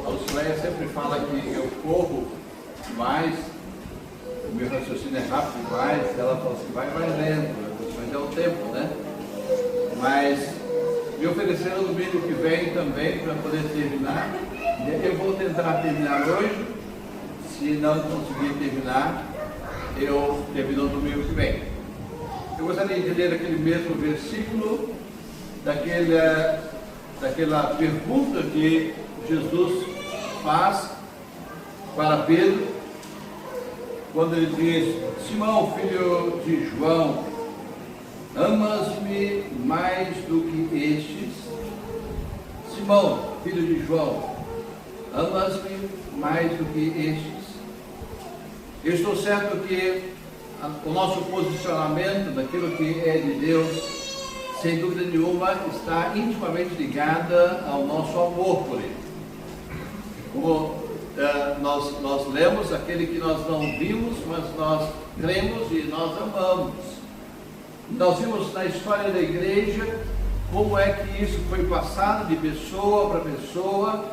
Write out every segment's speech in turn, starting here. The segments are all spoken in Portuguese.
a Lucileia sempre fala que eu corro mais, o meu raciocínio é rápido demais, ela fala assim, vai lento, mas é o tempo, né? Mas me ofereceram no domingo que vem também para poder terminar. Eu vou tentar terminar hoje, se não conseguir terminar, eu termino no domingo que vem. Eu gostaria de ler aquele mesmo versículo, daquela pergunta que Jesus faz para Pedro, quando ele diz, Simão, filho de João, amas-me mais do que estes? Simão, filho de João, amas-me mais do que estes? Eu estou certo que o nosso posicionamento daquilo que é de Deus, sem dúvida nenhuma, está intimamente ligada ao nosso amor por Ele. Como nós lemos, aquele que nós não vimos, mas nós cremos e nós amamos. Nós vimos na história da igreja como é que isso foi passado de pessoa para pessoa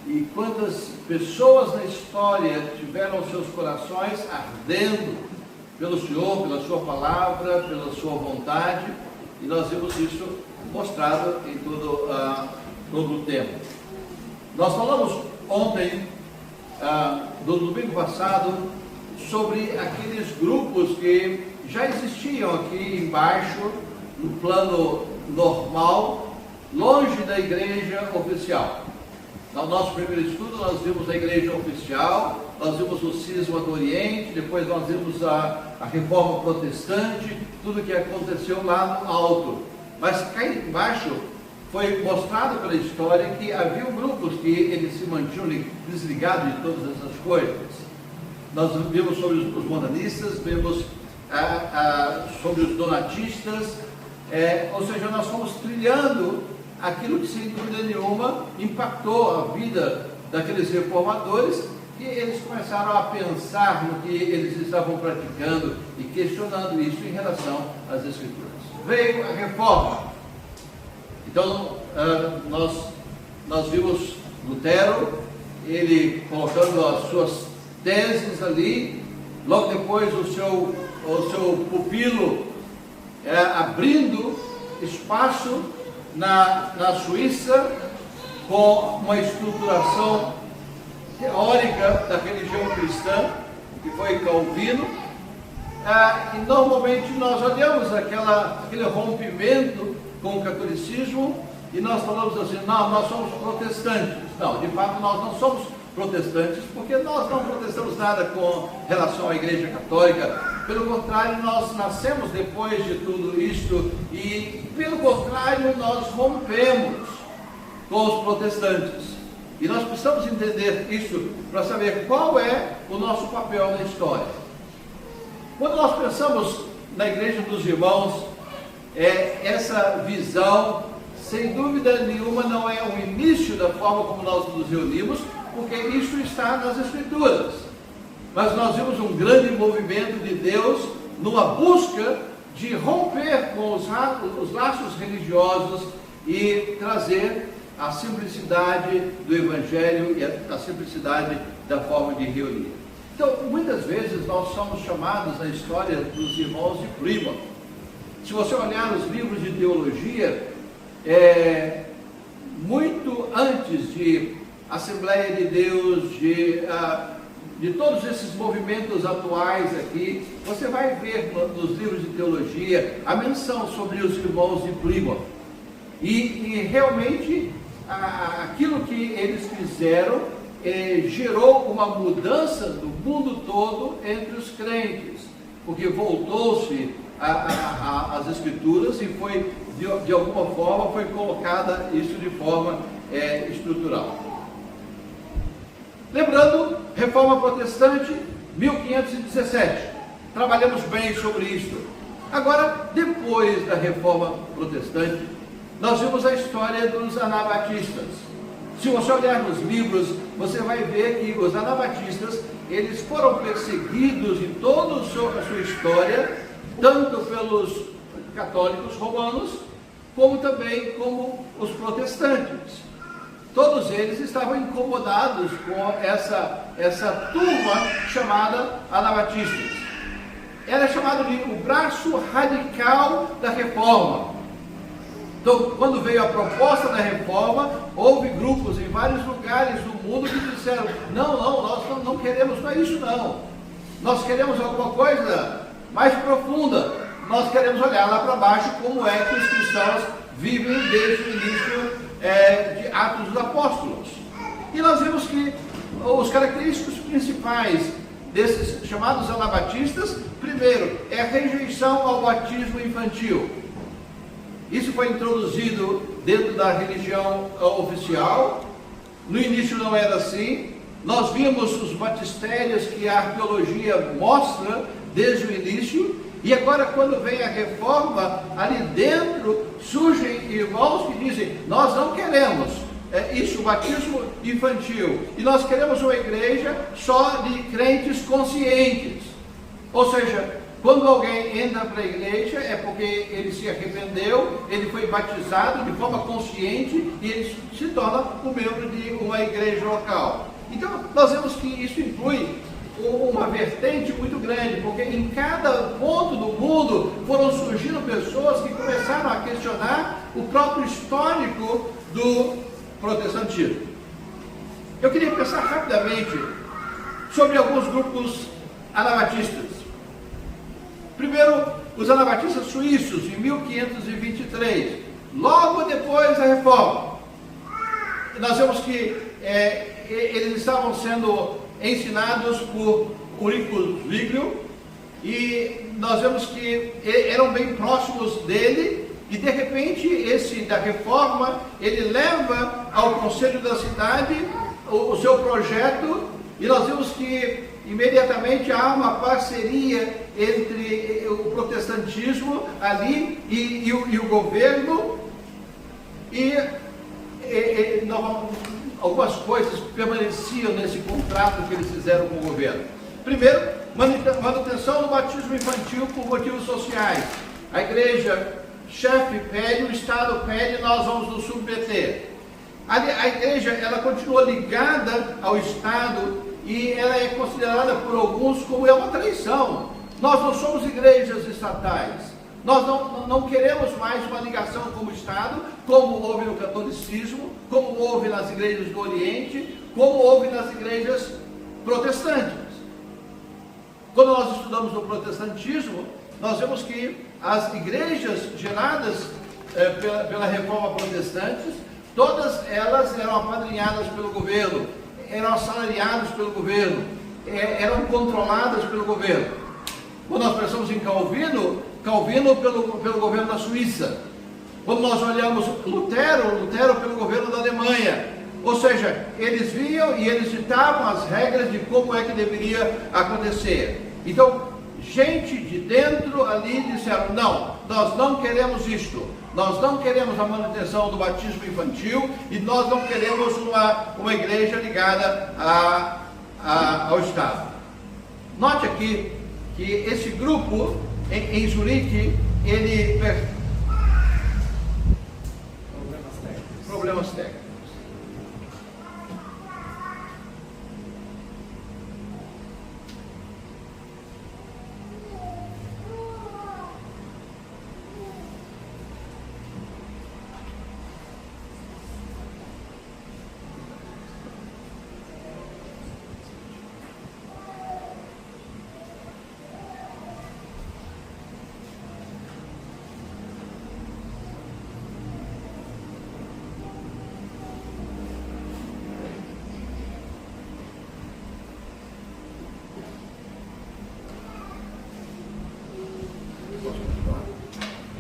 e quantas pessoas na história tiveram seus corações ardendo pelo Senhor, pela sua palavra, pela sua vontade, e nós vimos isso mostrado em todo o tempo. Nós falamos ontem, no domingo passado, sobre aqueles grupos que já existiam aqui embaixo, no plano normal, longe da igreja oficial. No nosso primeiro estudo nós vimos a igreja oficial, nós vimos o cisma do Oriente, depois nós vimos a reforma protestante, tudo que aconteceu lá no alto. Mas cá embaixo foi mostrado pela história que havia grupos que eles se mantinham desligados de todas essas coisas. Nós vimos sobre os modernistas, vimos sobre os donatistas, ou seja, nós fomos trilhando aquilo que sem dúvida nenhuma impactou a vida daqueles reformadores, e eles começaram a pensar no que eles estavam praticando e questionando isso em relação às Escrituras. Veio a reforma. Então, nós vimos Lutero, ele colocando as suas teses ali, logo depois o seu pupilo abrindo espaço na Suíça com uma estruturação teórica da religião cristã, que foi Calvino, e normalmente nós olhamos aquele rompimento com o catolicismo e nós falamos assim, não, nós somos protestantes. Não, de fato nós não somos protestantes, porque nós não protestamos nada com relação à Igreja Católica. Pelo contrário, nós nascemos depois de tudo isto e, pelo contrário, nós rompemos com os protestantes. E nós precisamos entender isso para saber qual é o nosso papel na história. Quando nós pensamos na Igreja dos Irmãos, essa visão, sem dúvida nenhuma, não é o início da forma como nós nos reunimos, porque isso está nas Escrituras. Mas nós vimos um grande movimento de Deus numa busca de romper com os laços religiosos e trazer a simplicidade do Evangelho e a simplicidade da forma de reunir. Então, muitas vezes nós somos chamados na história dos irmãos de Plymouth. Se você olhar os livros de teologia, muito antes de Assembleia de Deus, de todos esses movimentos atuais aqui, você vai ver nos livros de teologia a menção sobre os irmãos de Plymouth. E realmente aquilo que eles fizeram gerou uma mudança do mundo todo entre os crentes, porque voltou-se às Escrituras e foi, de alguma forma, foi colocada isso de forma estrutural. Lembrando, Reforma Protestante, 1517. Trabalhamos bem sobre isso. Agora, depois da Reforma Protestante, nós vimos a história dos anabatistas. Se você olhar nos livros, você vai ver que os anabatistas, eles foram perseguidos em toda a sua história, tanto pelos católicos romanos, como também como os protestantes. todos eles estavam incomodados com essa turma chamada anabatistas. Era chamado de o braço radical da reforma. Então, quando veio a proposta da reforma, houve grupos em vários lugares do mundo que disseram, nós não queremos, não é isso não. Nós queremos alguma coisa mais profunda. Nós queremos olhar lá para baixo como é que os cristãos vivem desde o início de Atos dos Apóstolos. E nós vemos que os característicos principais desses chamados anabatistas, primeiro, é a rejeição ao batismo infantil. Isso foi introduzido dentro da religião oficial. No início não era assim. Nós vimos os batistérios que a arqueologia mostra desde o início. E agora, quando vem a reforma, ali dentro surgem irmãos que dizem, nós não queremos isso, o batismo infantil. E nós queremos uma igreja só de crentes conscientes. Ou seja, quando alguém entra para a igreja é porque ele se arrependeu, ele foi batizado de forma consciente e ele se torna um membro de uma igreja local. Então, nós vemos que isso inclui uma vertente muito grande, porque em cada ponto do mundo foram surgindo pessoas que começaram a questionar o próprio histórico do protestantismo. Eu queria pensar rapidamente sobre alguns grupos anabatistas. Primeiro, os anabatistas suíços, em 1523, logo depois da reforma. Nós vemos que eles estavam sendo ensinados por Ulrico Zwinglio, e nós vemos que eram bem próximos dele, e de repente esse da reforma, ele leva ao conselho da cidade o seu projeto, e nós vemos que imediatamente há uma parceria entre o protestantismo ali e o governo, e algumas coisas permaneciam nesse contrato que eles fizeram com o governo. Primeiro, manutenção do batismo infantil por motivos sociais. A igreja chefe pede, o Estado pede, nós vamos nos submeter. A igreja, ela continua ligada ao Estado e ela é considerada por alguns como uma traição. Nós não somos igrejas estatais. Nós não queremos mais uma ligação como Estado, como houve no catolicismo, como houve nas igrejas do Oriente, como houve nas igrejas protestantes. Quando nós estudamos o protestantismo, nós vemos que as igrejas geradas pela reforma protestante, todas elas eram apadrinhadas pelo governo, eram assalariadas pelo governo, eram controladas pelo governo. Quando nós pensamos em Calvino pelo governo da Suíça. Quando nós olhamos Lutero pelo governo da Alemanha. Ou seja, eles viam e eles ditavam as regras de como é que deveria acontecer. Então, gente de dentro ali disseram, não, nós não queremos isto. Nós não queremos a manutenção do batismo infantil e nós não queremos uma igreja ligada ao Estado. Note aqui que esse grupo em Zurique, ele... Problemas técnicos.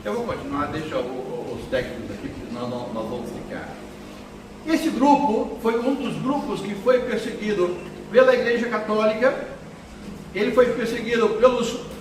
Eu vou continuar, deixa os técnicos aqui, porque nós vamos ficar. Esse grupo foi um dos grupos que foi perseguido pela Igreja Católica. Ele foi perseguido pelos...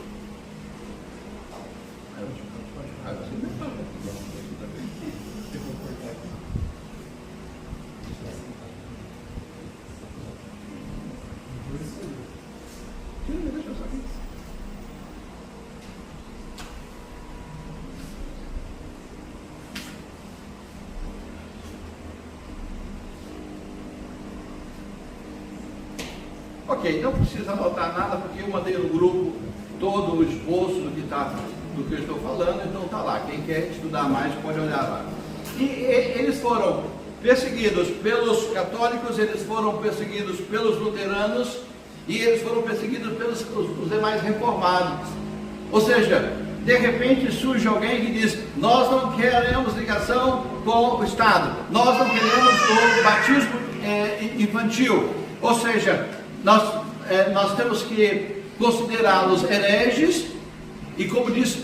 Ok, não precisa anotar nada, porque eu mandei no grupo todo o esboço do que eu estou falando, então está lá. Quem quer estudar mais pode olhar lá. E eles foram perseguidos pelos católicos, eles foram perseguidos pelos luteranos e eles foram perseguidos pelos os demais reformados. Ou seja, de repente surge alguém que diz: nós não queremos ligação com o Estado, nós não queremos o batismo infantil. Ou seja, nós temos que considerá-los hereges, e como diz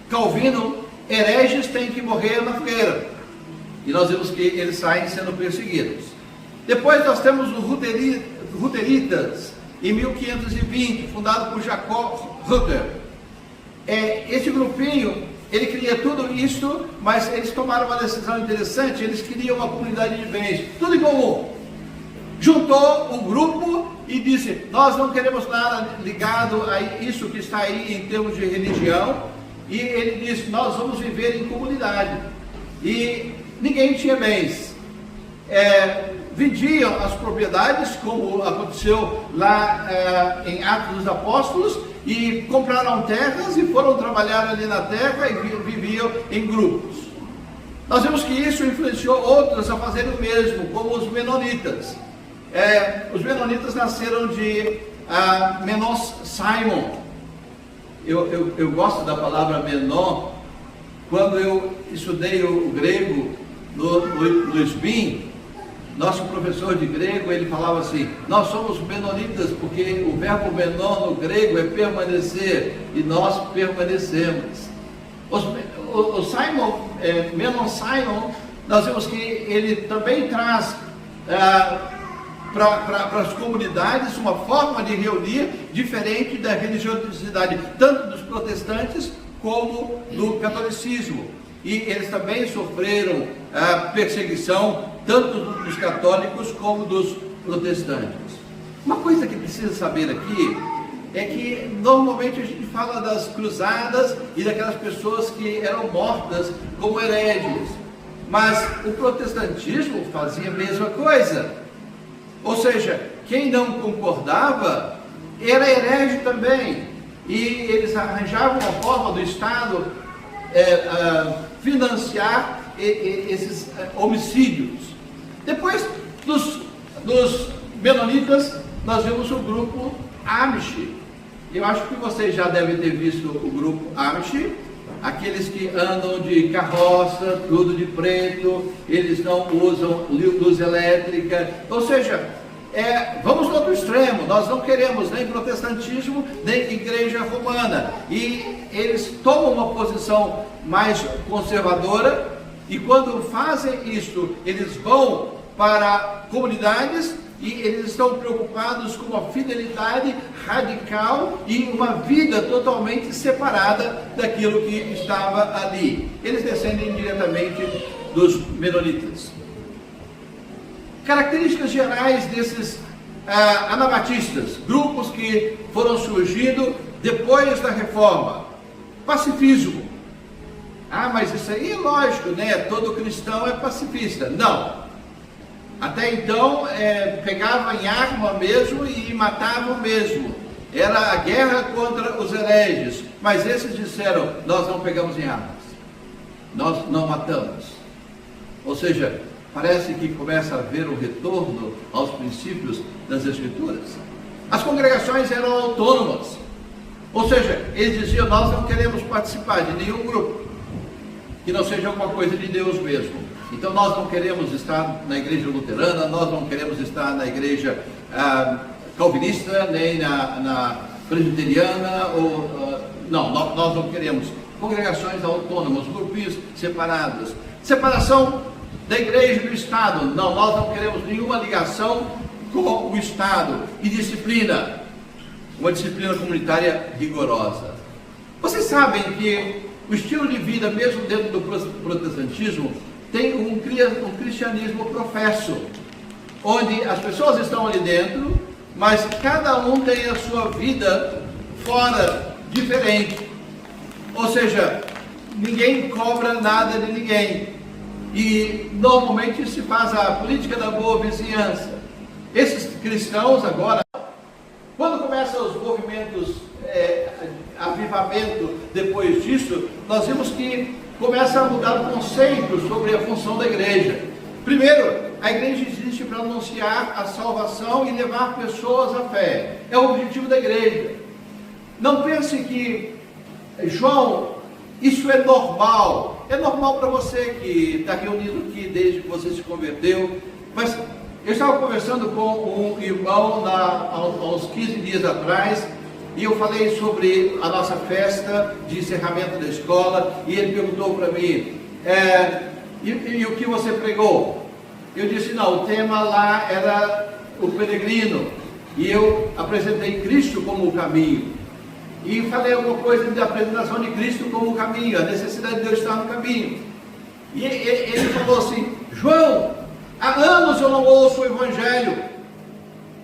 Calvino, hereges têm que morrer na fogueira. E nós vemos que eles saem sendo perseguidos. Depois nós temos os Luteritas, em 1520, fundado por Jacob Rutter. Esse grupinho, ele queria tudo isso, mas eles tomaram uma decisão interessante. Eles queriam uma comunidade de bens, tudo em comum. Juntou o grupo e disse: nós não queremos nada ligado a isso que está aí em termos de religião. E ele disse: nós vamos viver em comunidade. E ninguém tinha bens. Vendiam as propriedades, como aconteceu lá em Atos dos Apóstolos, e compraram terras e foram trabalhar ali na terra e viviam em grupos. Nós vemos que isso influenciou outros a fazerem o mesmo, como os Menonitas. Os Menonitas nasceram de Menon Simon. Eu gosto da palavra Menon. Quando eu estudei o grego no SBIM, nosso professor de grego, ele falava assim: nós somos menonitas, porque o verbo menon no grego é permanecer, e nós permanecemos. O Simon, Menon Simon, nós vemos que ele também traz para as comunidades uma forma de reunir diferente da religiosidade, tanto dos protestantes como do catolicismo. E eles também sofreram perseguição, tanto dos católicos como dos protestantes. Uma coisa que precisa saber aqui é que normalmente a gente fala das cruzadas e daquelas pessoas que eram mortas como hereges, mas o protestantismo fazia a mesma coisa. Ou seja, quem não concordava era herege também, e eles arranjavam uma forma do Estado financiar esses homicídios. Depois dos Menonitas, nós vemos o grupo Amish. Eu acho que vocês já devem ter visto o grupo Amish, aqueles que andam de carroça, tudo de preto, eles não usam luz elétrica. Ou seja, vamos no outro extremo. Nós não queremos nem protestantismo, nem igreja romana, e eles tomam uma posição mais conservadora, e quando fazem isso, eles vão para comunidades e eles estão preocupados com uma fidelidade radical e uma vida totalmente separada daquilo que estava ali. Eles descendem diretamente dos Menonitas. Características gerais desses anabatistas, grupos que foram surgindo depois da reforma. Pacifismo. Mas isso aí é lógico, né? Todo cristão é pacifista. Não. Até então, pegavam em arma mesmo e matavam mesmo. Era a guerra contra os hereges. Mas esses disseram: nós não pegamos em armas. Nós não matamos. Ou seja, parece que começa a haver um retorno aos princípios das Escrituras. As congregações eram autônomas. Ou seja, eles diziam: nós não queremos participar de nenhum grupo que não seja alguma coisa de Deus mesmo. Então nós não queremos estar na igreja luterana, nós não queremos estar na igreja calvinista, nem na presbiteriana, nós não queremos. Congregações autônomas, grupinhos separados. Separação da igreja e do Estado. Não, nós não queremos nenhuma ligação com o Estado. E disciplina, uma disciplina comunitária rigorosa. Vocês sabem que o estilo de vida, mesmo dentro do protestantismo, tem um cristianismo professo, onde as pessoas estão ali dentro, mas cada um tem a sua vida fora, diferente. Ou seja, ninguém cobra nada de ninguém. E normalmente se faz a política da boa vizinhança. Esses cristãos agora, avivamento depois disso, nós vimos que começa a mudar o conceito sobre a função da igreja. Primeiro, a igreja existe para anunciar a salvação e levar pessoas à fé. É o objetivo da igreja. Não pense que, João, isso é normal. É normal para você que está reunido aqui desde que você se converteu. Mas eu estava conversando com um irmão há uns 15 dias atrás, e eu falei sobre a nossa festa de encerramento da escola, e ele perguntou para mim, e o que você pregou? Eu disse, não, o tema lá era o peregrino, e eu apresentei Cristo como o caminho, e falei alguma coisa da apresentação de Cristo como o caminho, a necessidade de Deus estar no caminho. E ele falou assim, João, há anos eu não ouço o Evangelho,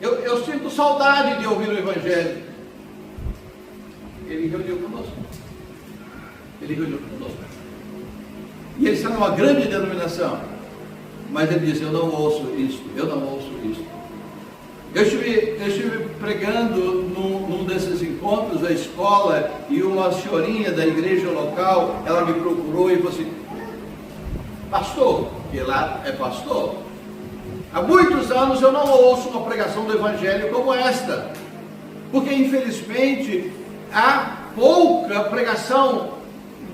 eu sinto saudade de ouvir o Evangelho. Ele reuniu conosco. E ele está numa grande denominação. Mas ele disse, eu não ouço isto. Eu estive pregando num desses encontros da escola, e uma senhorinha da igreja local, ela me procurou e falou assim, pastor, que lá é pastor, há muitos anos eu não ouço uma pregação do Evangelho como esta, porque infelizmente há pouca pregação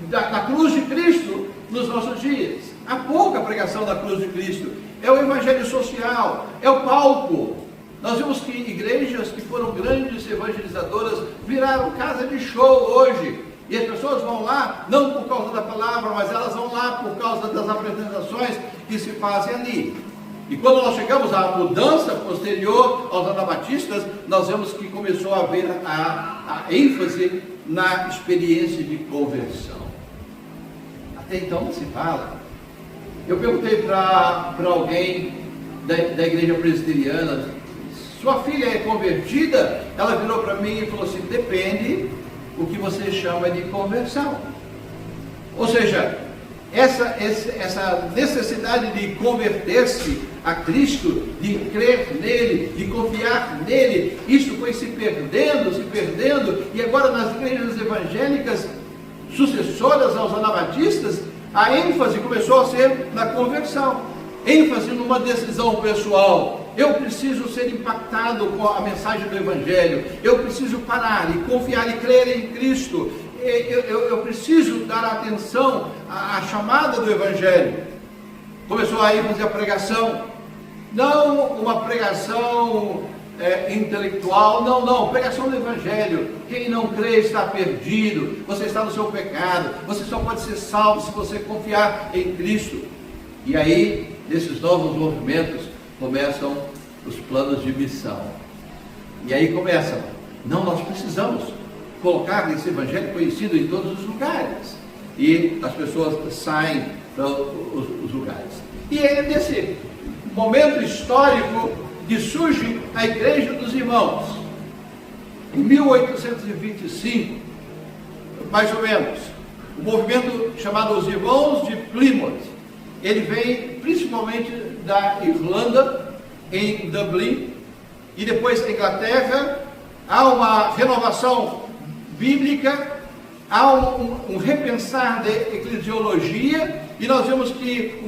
da cruz de Cristo nos nossos dias. Há pouca pregação da cruz de Cristo. É o evangelho social, é o palco. Nós vimos que igrejas que foram grandes evangelizadoras viraram casa de show hoje. E as pessoas vão lá, não por causa da palavra, mas elas vão lá por causa das apresentações que se fazem ali. E quando nós chegamos à mudança posterior aos anabatistas, nós vemos que começou a haver a ênfase na experiência de conversão. Até então não se fala. Eu perguntei para alguém da igreja presbiteriana, sua filha é convertida? Ela virou para mim e falou assim, depende o que você chama de conversão. Ou seja, essa necessidade de converter-se a Cristo, de crer nele, de confiar nele, isso foi se perdendo, e agora nas igrejas evangélicas sucessoras aos anabatistas, a ênfase começou a ser na conversão, ênfase numa decisão pessoal. Eu preciso ser impactado com a mensagem do Evangelho, eu preciso parar e confiar e crer em Cristo, eu preciso dar atenção à chamada do Evangelho. Começou a ênfase a pregação, não uma pregação intelectual, não, pregação do Evangelho. Quem não crê está perdido, você está no seu pecado, você só pode ser salvo se você confiar em Cristo. E aí, nesses novos movimentos, começam os planos de missão. E aí começam, nós precisamos colocar esse Evangelho conhecido em todos os lugares. E as pessoas saem para os lugares. E é nesse momento histórico que surge a Igreja dos Irmãos. Em 1825, mais ou menos, o movimento chamado Os Irmãos de Plymouth, ele vem principalmente da Irlanda, em Dublin, e depois da Inglaterra. Há uma renovação bíblica, há um repensar da eclesiologia, e nós vemos que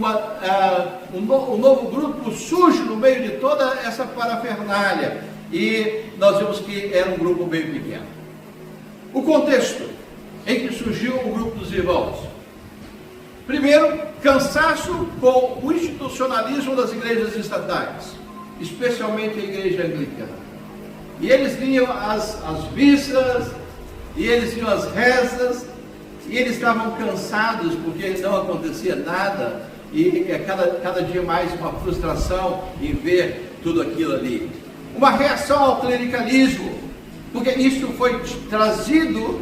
um novo grupo surge no meio de toda essa parafernália, e nós vemos que era um grupo bem pequeno. O contexto em que surgiu o grupo dos irmãos: primeiro, cansaço com o institucionalismo das igrejas estatais, especialmente a igreja anglicana. E eles vinham às missas, e eles vinham às rezas, e eles estavam cansados porque não acontecia nada, e cada dia mais uma frustração em ver tudo aquilo ali. Uma reação ao clericalismo, porque isso foi trazido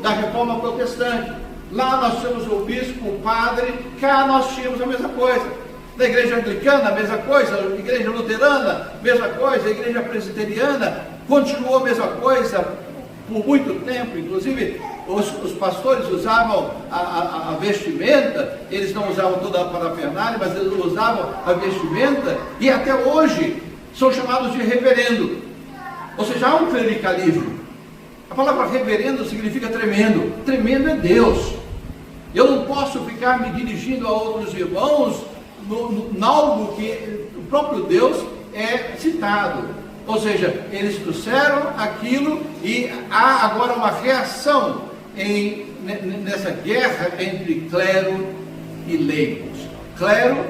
da reforma protestante. Lá nós tínhamos o bispo, o padre, cá nós tínhamos a mesma coisa. Na igreja anglicana, a mesma coisa, a igreja luterana, mesma coisa, a igreja presbiteriana, continuou a mesma coisa por muito tempo. Inclusive, os pastores usavam a vestimenta, eles não usavam toda a parafernália, mas eles usavam a vestimenta, e até hoje são chamados de reverendo. Ou seja, há um clericalismo. A palavra reverendo significa tremendo. Tremendo é Deus. Eu não posso ficar me dirigindo a outros irmãos em algo que o próprio Deus é citado. Ou seja, eles trouxeram aquilo e há agora uma reação nessa guerra entre clero e leigos. Clero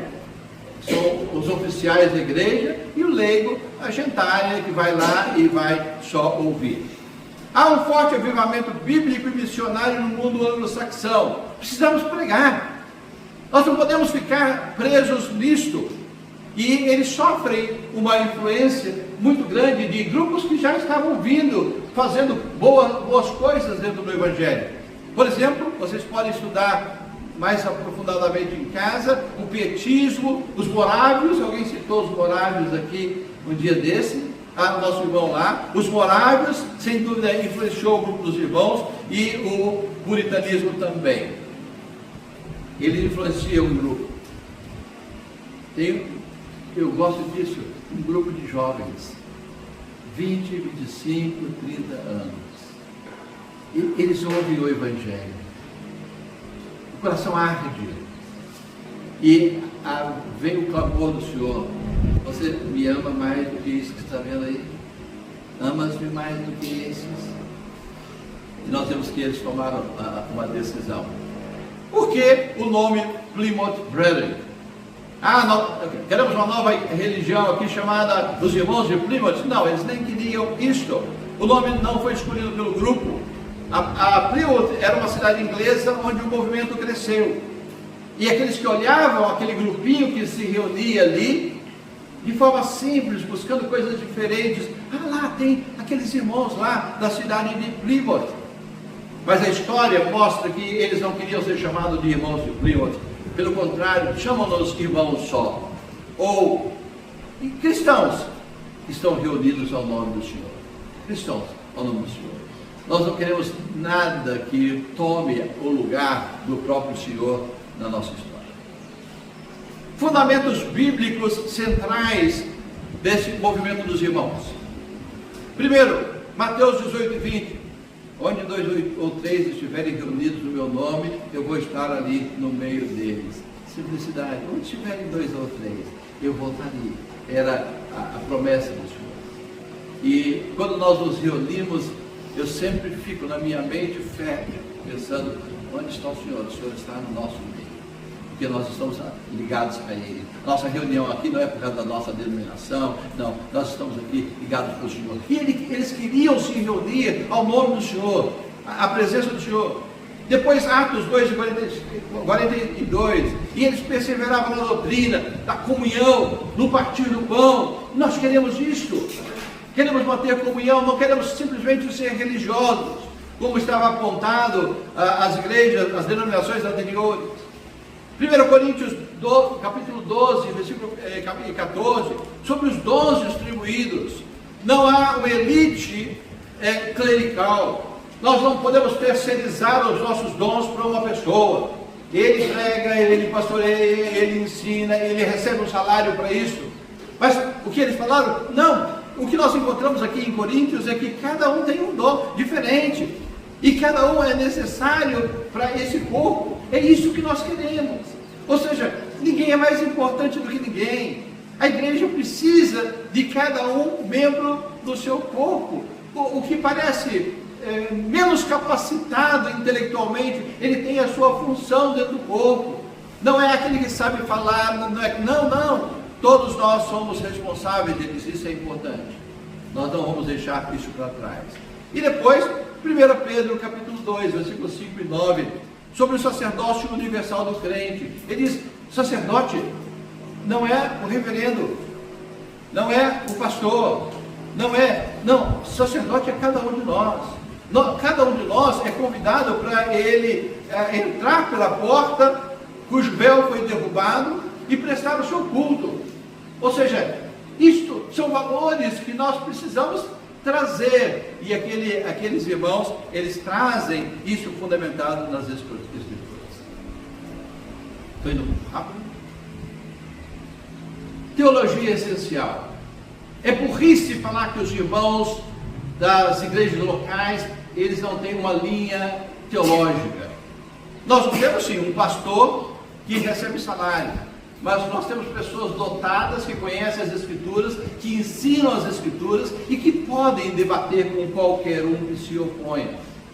são os oficiais da igreja e o leigo, a gentalha que vai lá e vai só ouvir. Há um forte avivamento bíblico e missionário no mundo anglo-saxão. Precisamos pregar. Nós não podemos ficar presos nisto. E eles sofrem uma influência muito grande de grupos que já estavam vindo, fazendo boas coisas dentro do Evangelho. Por exemplo, vocês podem estudar mais aprofundadamente em casa, o pietismo, os morávios. Alguém citou os morávios aqui um dia desse? Nosso irmão lá. Os morávios, sem dúvida, influenciou o grupo dos irmãos e o puritanismo também. Ele influencia um grupo. Eu gosto disso, um grupo de jovens, 20, 25, 30 anos. E eles ouvem o Evangelho. O coração arde. E vem o clamor do Senhor. Você me ama mais do que isso que está vendo aí? Amas-me mais do que esses? E nós temos que eles tomaram uma decisão. Por que o nome Plymouth Brethren? Queremos uma nova religião aqui chamada os Irmãos de Plymouth? Não, eles nem queriam isto. O nome não foi escolhido pelo grupo. A Plymouth era uma cidade inglesa onde o movimento cresceu. E aqueles que olhavam aquele grupinho que se reunia ali, de forma simples, buscando coisas diferentes. Lá tem aqueles irmãos lá da cidade de Plymouth. Mas a história mostra que eles não queriam ser chamados de irmãos de Plymouth. Pelo contrário, chamam-nos irmãos só. Ou cristãos que estão reunidos ao nome do Senhor. Cristãos ao nome do Senhor. Nós não queremos nada que tome o lugar do próprio Senhor na nossa história. Fundamentos bíblicos centrais desse movimento dos irmãos. Primeiro, Mateus 18 e 20. Onde 2 ou 3 estiverem reunidos no meu nome, eu vou estar ali no meio deles. Simplicidade. Onde estiverem 2 ou 3, eu vou estar ali. Era a promessa do Senhor. E quando nós nos reunimos, eu sempre fico na minha mente fértil, pensando, onde está o Senhor? O Senhor está no nosso meio. Porque nós estamos ligados a Ele. Nossa reunião aqui não é por causa da nossa denominação, não, nós estamos aqui ligados com o Senhor. E eles queriam se reunir ao nome do Senhor, a presença do Senhor. Depois Atos 2, 42, e eles perseveravam na doutrina, da comunhão, no partir do pão. Nós queremos isto, queremos manter comunhão, não queremos simplesmente ser religiosos, como estava apontado as igrejas, as denominações anteriores. 1 Coríntios capítulo 12, versículo 14, sobre os dons distribuídos. Não há uma elite clerical. Nós não podemos terceirizar os nossos dons para uma pessoa. Ele prega, ele pastoreia, ele ensina, ele recebe um salário para isso. Mas o que eles falaram? Não. O que nós encontramos aqui em Coríntios é que cada um tem um dom diferente. E cada um é necessário para esse corpo. É isso que nós queremos. Ou seja, ninguém é mais importante do que ninguém. A igreja precisa de cada um membro do seu corpo. O que parece menos capacitado intelectualmente, ele tem a sua função dentro do corpo. Não é aquele que sabe falar, não. Todos nós somos responsáveis deles, isso é importante. Nós não vamos deixar isso para trás. E depois, 1 Pedro capítulo 2, versículos 5 e 9, sobre o sacerdócio universal do crente. Ele diz, sacerdote não é o reverendo, não é o pastor, não, sacerdote é cada um de nós. Cada um de nós é convidado para ele entrar pela porta cujo véu foi derrubado e prestar o seu culto. Ou seja, isto são valores que nós precisamos trazer, e aqueles irmãos, eles trazem isso fundamentado nas Escrituras. Estou indo rápido? Teologia essencial. É burrice falar que os irmãos das igrejas locais eles não têm uma linha teológica. Nós temos sim um pastor que recebe salário, mas nós temos pessoas dotadas que conhecem as Escrituras, que ensinam as Escrituras e que podem debater com qualquer um que se oponha.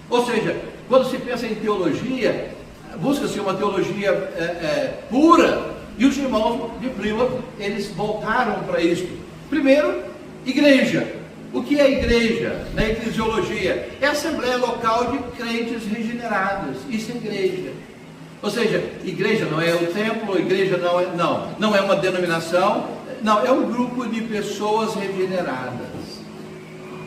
Ou seja, quando se pensa em teologia, busca-se uma teologia pura, e os irmãos de Plymouth, eles voltaram para isso. Primeiro, igreja. O que é igreja na eclesiologia? É a assembleia local de crentes regenerados. Isso é igreja. Ou seja, igreja não é o templo, igreja não é uma denominação, não, é um grupo de pessoas regeneradas.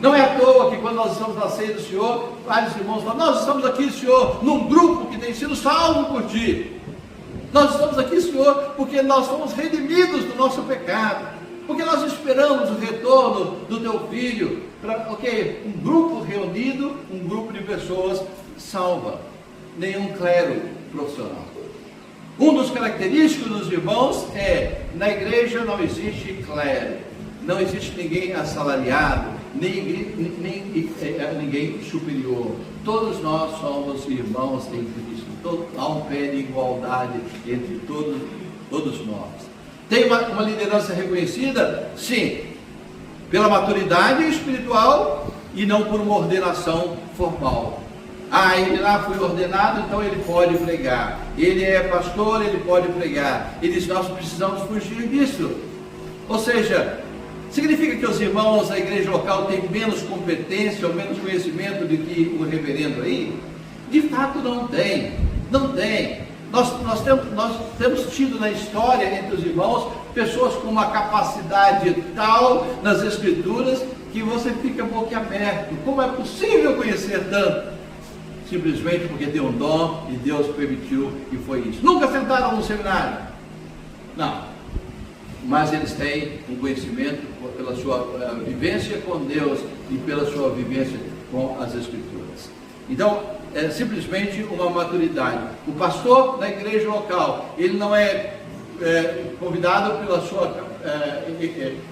Não é à toa que quando nós estamos na ceia do Senhor, vários irmãos falam, nós estamos aqui, Senhor, num grupo que tem sido salvo por Ti. Nós estamos aqui, Senhor, porque nós fomos redimidos do nosso pecado, porque nós esperamos o retorno do Teu Filho, um grupo reunido, um grupo de pessoas salva, nenhum clero profissional. Um dos característicos dos irmãos é, na igreja não existe clero, não existe ninguém assalariado, ninguém superior. Todos nós somos irmãos em Cristo. Há um pé de igualdade entre todos nós. Tem uma liderança reconhecida? Sim, pela maturidade espiritual e não por uma ordenação formal. Ele lá foi ordenado, então ele pode pregar. Ele é pastor, ele pode pregar. E diz, nós precisamos fugir disso. Ou seja, significa que os irmãos da igreja local têm menos competência ou menos conhecimento do que o reverendo aí? De fato não tem. Não tem. Nós temos tido na história entre os irmãos pessoas com uma capacidade tal nas Escrituras que você fica boquiaberto. Como é possível conhecer tanto? Simplesmente porque tem um dom e Deus permitiu e foi isso. Nunca sentaram no seminário? Não. Mas eles têm um conhecimento pela sua vivência com Deus e pela sua vivência com as Escrituras. Então, é simplesmente uma maturidade. O pastor da igreja local, ele não é convidado pela sua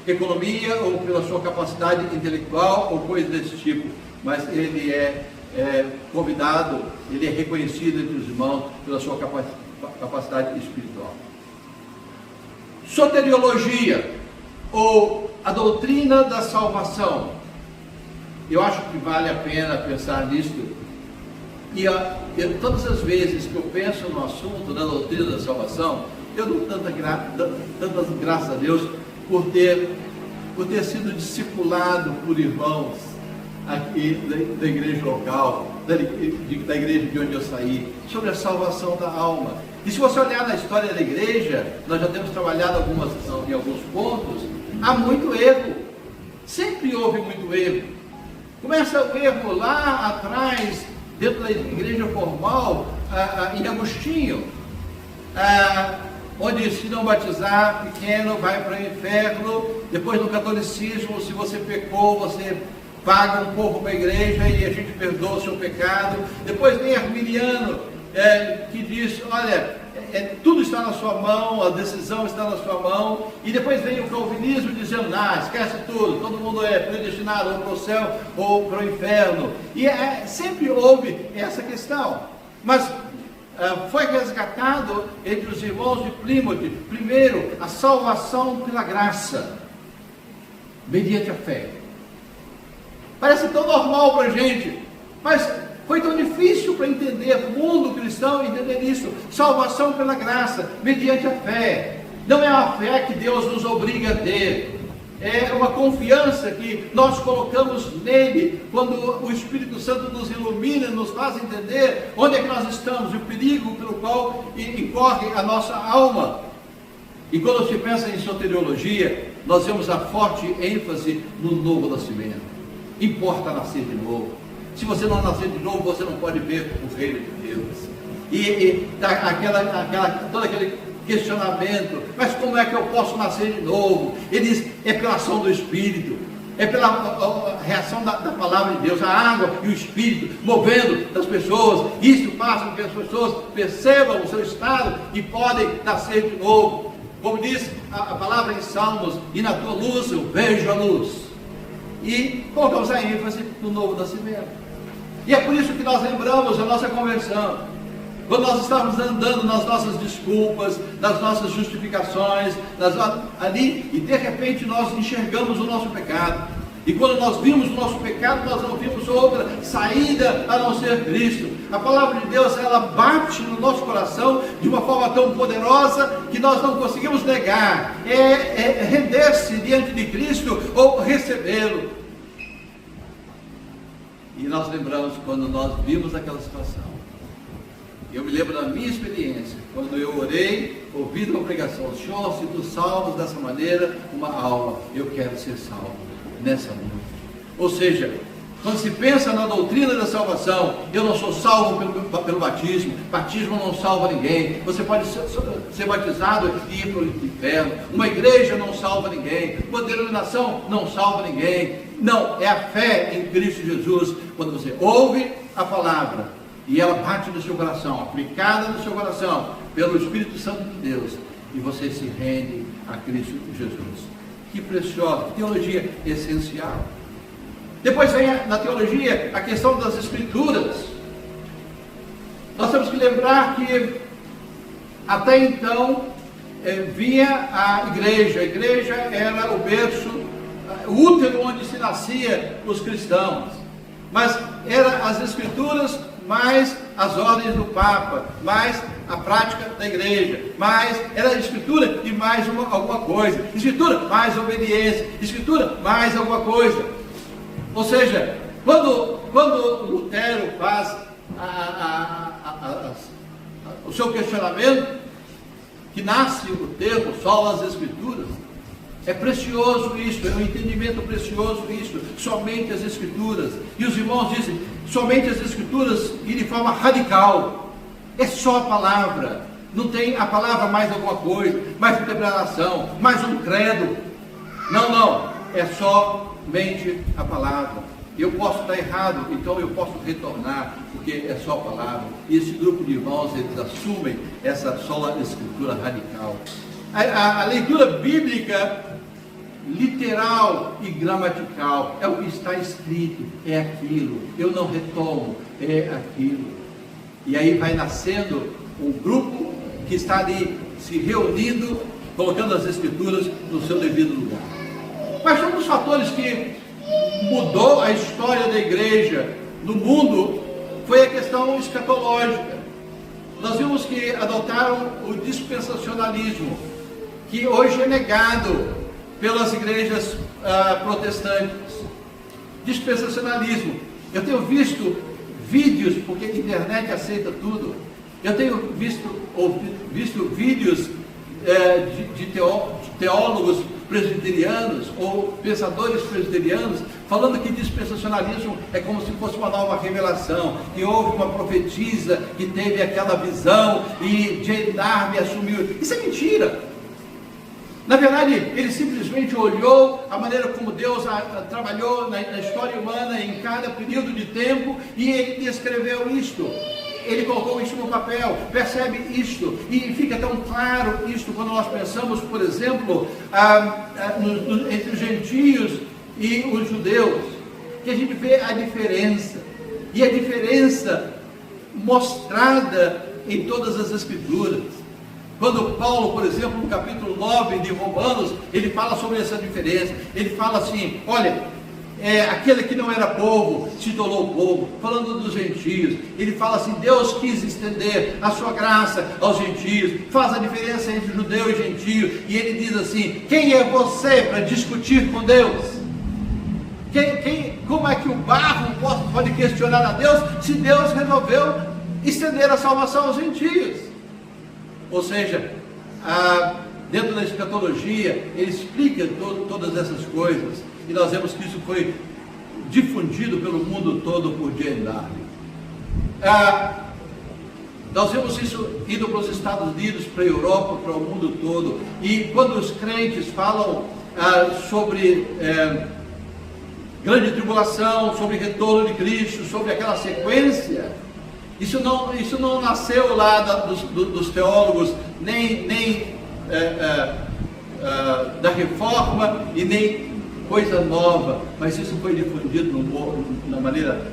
economia ou pela sua capacidade intelectual ou coisa desse tipo, mas ele é convidado, ele é reconhecido entre os irmãos pela sua capacidade espiritual. Soteriologia, ou a doutrina da salvação. Eu acho que vale a pena pensar nisso. E todas as vezes que eu penso no assunto da doutrina da salvação, eu dou tantas graças a Deus por ter sido discipulado por irmãos aqui da igreja local, da igreja de onde eu saí, sobre a salvação da alma. E se você olhar na história da igreja, nós já temos trabalhado em alguns pontos, há muito erro. Sempre houve muito erro. Começa o erro lá atrás, dentro da igreja formal, em Agostinho, onde se não batizar pequeno vai para o inferno. Depois no catolicismo, se você pecou, você paga um pouco para a igreja e a gente perdoa o seu pecado. Depois vem Arminiano, que diz, olha, tudo está na sua mão, a decisão está na sua mão. E depois vem o calvinismo dizendo, esquece tudo, todo mundo é predestinado ou para o céu ou para o inferno. E sempre houve essa questão, mas foi resgatado entre os irmãos de Plymouth, primeiro, a salvação pela graça, mediante a fé. Parece tão normal para a gente, mas foi tão difícil para entender, o mundo cristão entender isso. Salvação pela graça, mediante a fé. Não é a fé que Deus nos obriga a ter, é uma confiança que nós colocamos nele, quando o Espírito Santo nos ilumina, nos faz entender onde é que nós estamos, o perigo pelo qual incorre a nossa alma. E quando se pensa em soteriologia, nós vemos a forte ênfase no novo nascimento. Importa nascer de novo. Se você não nascer de novo, você não pode ver o reino de Deus. E todo aquele questionamento, mas como é que eu posso nascer de novo? Ele diz, é pela ação do Espírito, é pela reação da palavra de Deus, a água e o Espírito movendo as pessoas. Isso faz com que as pessoas percebam o seu estado e podem nascer de novo. Como diz a palavra em Salmos, e na tua luz eu vejo a luz. E colocamos a ênfase no novo nascimento. E é por isso que nós lembramos a nossa conversão. Quando nós estávamos andando nas nossas desculpas, nas nossas justificações, ali, e de repente nós enxergamos o nosso pecado. E quando nós vimos o nosso pecado, nós não vimos outra saída a não ser Cristo. A palavra de Deus, ela bate no nosso coração de uma forma tão poderosa que nós não conseguimos negar. É render-se diante de Cristo ou recebê-lo. E nós lembramos quando nós vimos aquela situação. Eu me lembro da minha experiência, quando eu orei, ouvindo uma pregação: Senhor, se tu salvas dessa maneira uma alma, eu quero ser salvo nessa noite. Ou seja, quando se pensa na doutrina da salvação, eu não sou salvo pelo batismo. Batismo não salva ninguém. Você pode ser batizado e ir para o inferno. Uma igreja não salva ninguém. Uma denominação não salva ninguém. Não, é a fé em Cristo Jesus. Quando você ouve a palavra e ela bate no seu coração, aplicada no seu coração pelo Espírito Santo de Deus, e você se rende a Cristo Jesus. Que preciosa, que teologia essencial. Depois vem na teologia a questão das Escrituras. Nós temos que lembrar que até então vinha a igreja era o berço, o útero onde se nascia os cristãos, mas eram as Escrituras mais as ordens do Papa, mais a prática da igreja, mais era a Escritura e mais alguma coisa, Escritura mais obediência, Escritura mais alguma coisa. Ou seja, quando Lutero faz o seu questionamento, que nasce o termo só as Escrituras, é precioso isto, é um entendimento precioso isto, somente as Escrituras. E os irmãos dizem, somente as Escrituras e de forma radical, é só a palavra, não tem a palavra mais alguma coisa, mais uma declaração, mais um credo, não, é somente a palavra. Eu posso estar errado, então eu posso retornar, porque é só a palavra. E esse grupo de irmãos, eles assumem essa sola Escritura radical. A leitura bíblica literal e gramatical é o que está escrito, é aquilo, eu não retomo, é aquilo. E aí vai nascendo um grupo que está ali se reunindo, colocando as Escrituras no seu devido lugar. Mas um dos fatores que mudou a história da igreja no mundo foi a questão escatológica. Nós vimos que adotaram o dispensacionalismo, que hoje é negado pelas igrejas protestantes. Dispensacionalismo. Eu tenho visto vídeos, porque a internet aceita tudo. Eu tenho visto vídeos de teólogos presbiterianos ou pensadores presbiterianos falando que dispensacionalismo é como se fosse uma nova revelação, que houve uma profetisa que teve aquela visão e Jane Darby assumiu. Isso é mentira. Na verdade, ele simplesmente olhou a maneira como Deus trabalhou na história humana em cada período de tempo e ele descreveu isto. Ele colocou isso no papel, percebe isto, e fica tão claro isto quando nós pensamos, por exemplo, entre os gentios e os judeus, que a gente vê a diferença, e a diferença mostrada em todas as Escrituras. Quando Paulo, por exemplo, no capítulo 9 de Romanos, ele fala sobre essa diferença, ele fala assim, olha, aquele que não era povo, se tornou povo, falando dos gentios, ele fala assim, Deus quis estender a sua graça aos gentios, faz a diferença entre judeu e gentio, e ele diz assim, quem é você para discutir com Deus? Como é que o barro pode questionar a Deus, se Deus resolveu estender a salvação aos gentios? Ou seja, dentro da escatologia, ele explica todas essas coisas, e nós vemos que isso foi difundido pelo mundo todo por Jane Darby. Nós vemos isso indo para os Estados Unidos, para a Europa, para o mundo todo, e quando os crentes falam sobre grande tribulação, sobre retorno de Cristo, sobre aquela sequência, isso não nasceu lá dos teólogos, nem da reforma, e nem coisa nova, mas isso foi difundido de uma maneira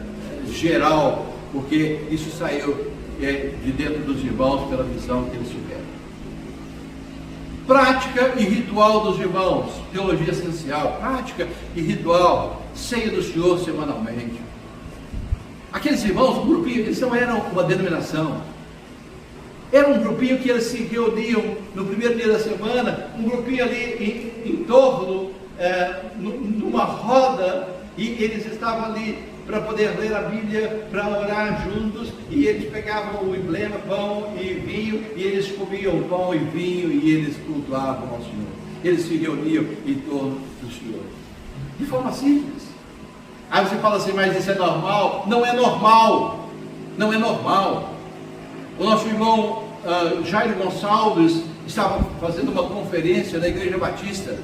geral, porque isso saiu de dentro dos irmãos pela visão que eles tiveram. Prática e ritual dos irmãos, teologia essencial, prática e ritual, ceia do Senhor semanalmente. Aqueles irmãos, um grupinho, eles não eram uma denominação, era um grupinho que eles se reuniam no primeiro dia da semana, um grupinho ali em torno, numa roda, e eles estavam ali para poder ler a Bíblia, para orar juntos, e eles pegavam o emblema, pão e vinho, e eles comiam pão e vinho, e eles cultuavam ao Senhor. Eles se reuniam em torno do Senhor, de forma simples. Aí você fala assim, mas isso é normal? Não é normal, não é normal. O nosso irmão Jairo Gonçalves estava fazendo uma conferência na Igreja Batista,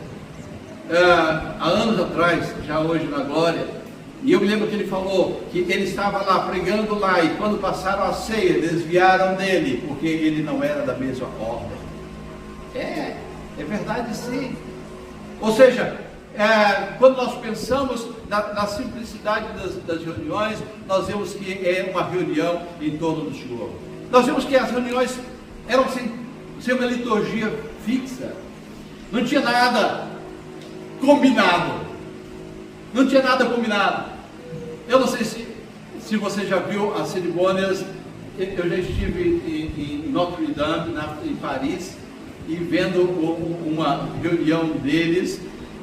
há anos atrás, já hoje na Glória, e eu me lembro que ele falou que ele estava lá, pregando lá, e quando passaram a ceia, desviaram dele, porque ele não era da mesma ordem. É verdade sim. Ou seja, quando nós pensamos na simplicidade das reuniões, nós vemos que é uma reunião em torno do Senhor. Nós vemos que as reuniões eram sem uma liturgia fixa, não tinha nada combinado, não tinha nada combinado. Eu não sei se você já viu as cerimônias. Eu já estive em Notre Dame, em Paris, e vendo uma reunião deles,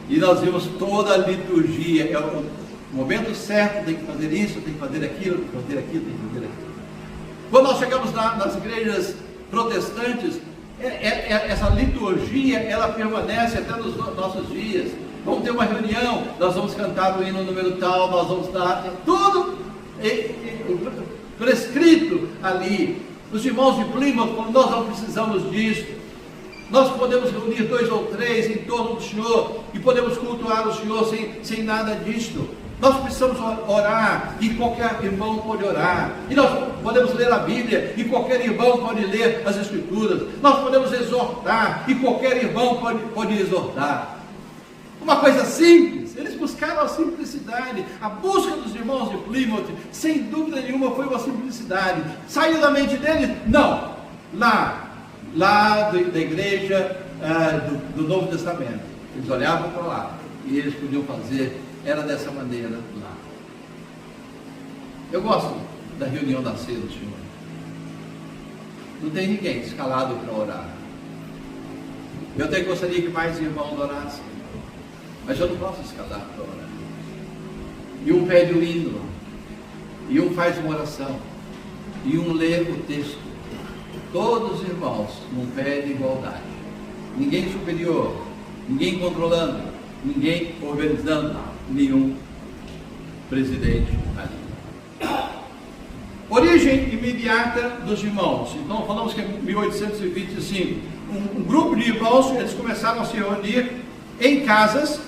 e nós vimos toda a liturgia. É o momento certo, tem que fazer isso, tem que fazer aquilo, tem que fazer aquilo, tem que fazer aquilo. Quando nós chegamos nas igrejas protestantes, essa liturgia, ela permanece até nos nossos dias. Vamos ter uma reunião, nós vamos cantar o hino número tal, nós vamos dar tudo prescrito ali. Os irmãos de Plymouth, nós não precisamos disso. Nós podemos reunir 2 ou 3 em torno do Senhor e podemos cultuar o Senhor sem nada disto. Nós precisamos orar e qualquer irmão pode orar. E nós podemos ler a Bíblia e qualquer irmão pode ler as Escrituras. Nós podemos exortar e qualquer irmão pode exortar. Uma coisa simples. Eles buscaram a simplicidade. A busca dos irmãos de Plymouth, sem dúvida nenhuma, foi uma simplicidade. Saiu da mente deles? Não. Lá da igreja do Novo Testamento. Eles olhavam para lá e eles podiam fazer, era dessa maneira lá. Eu gosto da reunião da ceia do Senhor. Não tem ninguém escalado para orar. Eu até gostaria que mais irmãos orassem, mas eu não posso escalar para orar. E um pede o hino, e um faz uma oração, e um lê o texto. Todos os irmãos num pé de igualdade. Ninguém superior, ninguém controlando, ninguém organizando, nenhum presidente ali. Origem imediata dos irmãos. Então falamos que em 1825, um grupo de irmãos, eles começaram a se reunir em casas,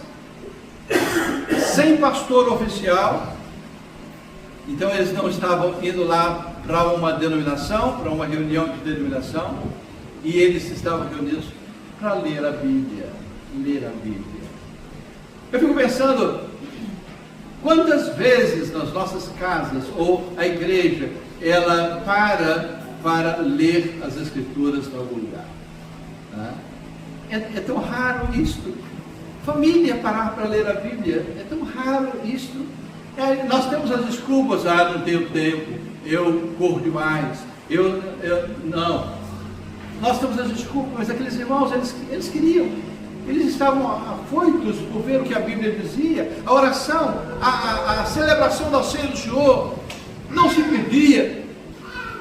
sem pastor oficial. Então eles não estavam indo lá para uma denominação, para uma reunião de denominação, e eles estavam reunidos para ler a Bíblia. Ler a Bíblia. Eu fico pensando, quantas vezes nas nossas casas, ou a igreja, ela para ler as Escrituras em algum lugar? É tão raro isto. Família parar para ler a Bíblia, é tão raro isto. Nós temos as desculpas, não tenho tempo, eu corro demais, não. Nós temos as desculpas, mas aqueles irmãos, eles queriam, eles estavam afoitos por ver o que a Bíblia dizia. A oração, a celebração da ceia do Senhor não se perdia.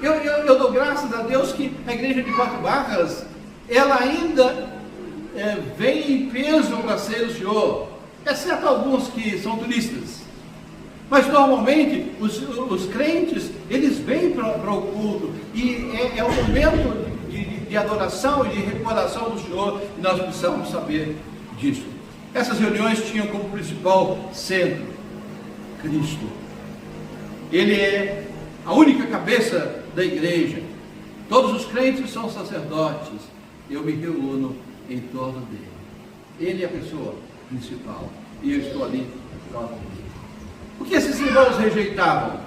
Eu dou graças a Deus que a igreja de Quatro Barras, ela ainda vem em peso para a ceia do Senhor, exceto alguns que são turistas. Mas normalmente os crentes, eles vêm para o culto, e é um momento de adoração e de recordação do Senhor, e nós precisamos saber disso. Essas reuniões tinham como principal centro Cristo. Ele é a única cabeça da igreja. Todos os crentes são sacerdotes. Eu me reúno em torno dele. Ele é a pessoa principal, e eu estou ali próximo dele. O que esses irmãos rejeitavam?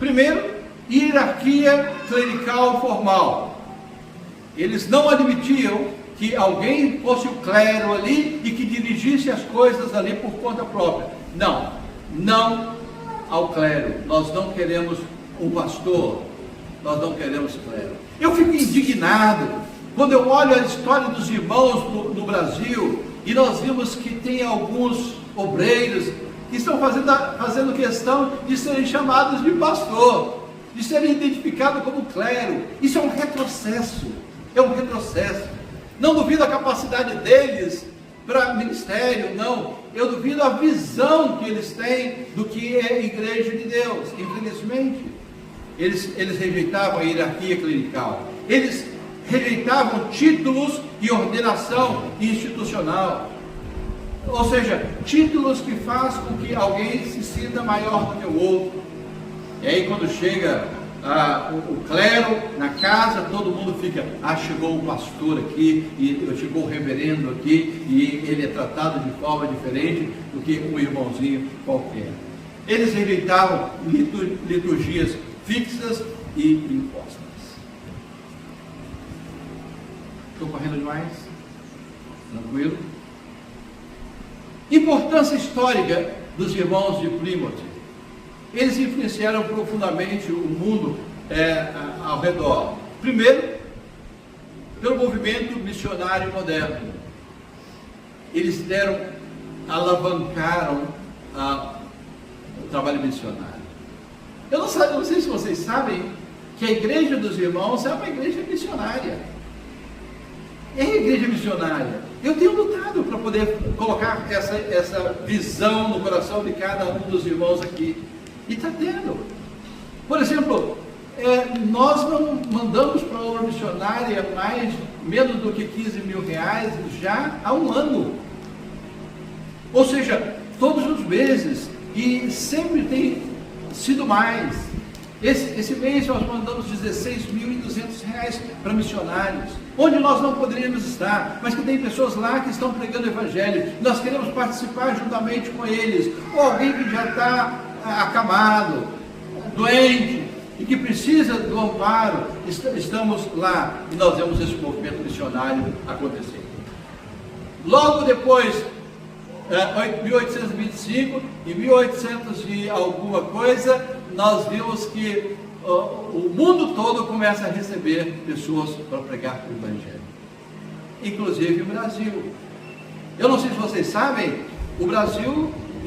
Primeiro, hierarquia clerical formal. Eles não admitiam que alguém fosse o clero ali e que dirigisse as coisas ali por conta própria. Não ao clero. Nós não queremos um pastor, nós não queremos clero. Eu fico indignado quando eu olho a história dos irmãos no Brasil e nós vimos que tem alguns obreiros que estão fazendo questão de serem chamados de pastor, de serem identificados como clero. Isso é um retrocesso, Não duvido a capacidade deles para ministério, não. Eu duvido a visão que eles têm do que é a igreja de Deus. Infelizmente, eles rejeitavam a hierarquia clerical. Eles rejeitavam títulos e ordenação institucional. Ou seja, títulos que fazem com que alguém se sinta maior do que o outro. E aí quando chega o clero na casa, todo mundo fica, chegou o pastor aqui, e chegou o reverendo aqui, e ele é tratado de forma diferente do que um irmãozinho qualquer. Eles rejeitavam liturgias fixas e impostas. Estou correndo demais? Tranquilo? Importância histórica dos irmãos de Plymouth. Eles influenciaram profundamente o mundo ao redor. Primeiro, pelo movimento missionário moderno. Eles alavancaram o trabalho missionário. Eu não sei se vocês sabem que a igreja dos irmãos é uma igreja missionária. É a igreja missionária. Eu tenho lutado para poder colocar essa visão no coração de cada um dos irmãos aqui. E está tendo. Por exemplo, nós não mandamos para a obra missionária menos do que 15 mil reais já há um ano. Ou seja, todos os meses. E sempre tem sido mais. Esse mês nós mandamos 16.200 reais para missionários, onde nós não poderíamos estar, mas que tem pessoas lá que estão pregando o evangelho. Nós queremos participar juntamente com eles. Ou alguém que já está acamado, doente, e que precisa do amparo, estamos lá e nós vemos esse movimento missionário acontecer. Logo depois, 1825 e 1800 e alguma coisa, nós vimos que o mundo todo começa a receber pessoas para pregar o evangelho, inclusive o Brasil. Eu não sei se vocês sabem, no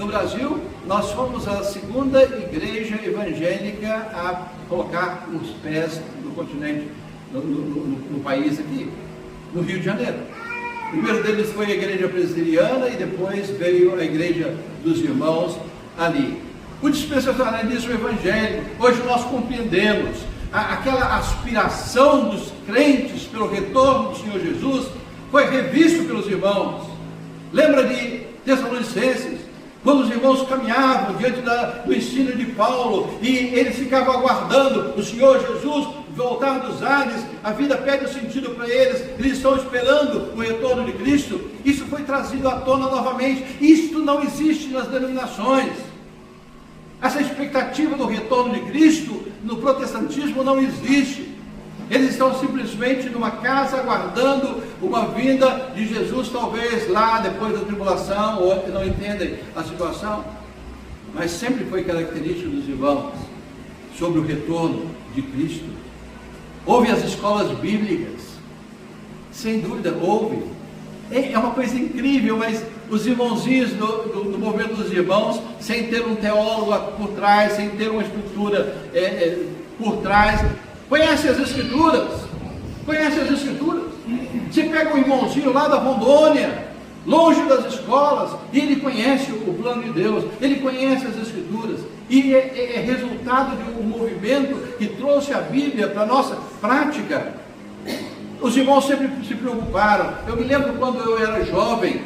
Brasil, nós fomos a segunda igreja evangélica a colocar os pés no continente, no país aqui, no Rio de Janeiro. O primeiro deles foi a igreja presbiteriana e depois veio a igreja dos irmãos ali. O dispensacionalismo evangélico, hoje nós compreendemos aquela aspiração dos crentes pelo retorno do Senhor Jesus, foi revisto pelos irmãos. Lembra de Tessalonicenses? Quando os irmãos caminhavam diante do ensino de Paulo e eles ficavam aguardando o Senhor Jesus voltar dos ares, a vida perde o sentido para eles estão esperando o retorno de Cristo. Isso foi trazido à tona novamente. Isto não existe nas denominações. Essa expectativa do retorno de Cristo no protestantismo não existe. Eles estão simplesmente numa casa aguardando uma vinda de Jesus, talvez lá depois da tribulação, ou não entendem a situação. Mas sempre foi característica dos irmãos sobre o retorno de Cristo. Houve as escolas bíblicas, sem dúvida houve. É uma coisa incrível, mas os irmãozinhos do movimento dos irmãos, sem ter um teólogo por trás, sem ter uma estrutura por trás, conhece as Escrituras. Você pega um irmãozinho lá da Rondônia, longe das escolas, e ele conhece o plano de Deus, ele conhece as Escrituras, e é resultado de um movimento que trouxe a Bíblia para a nossa prática. Os irmãos sempre se preocuparam. Eu me lembro quando eu era jovem,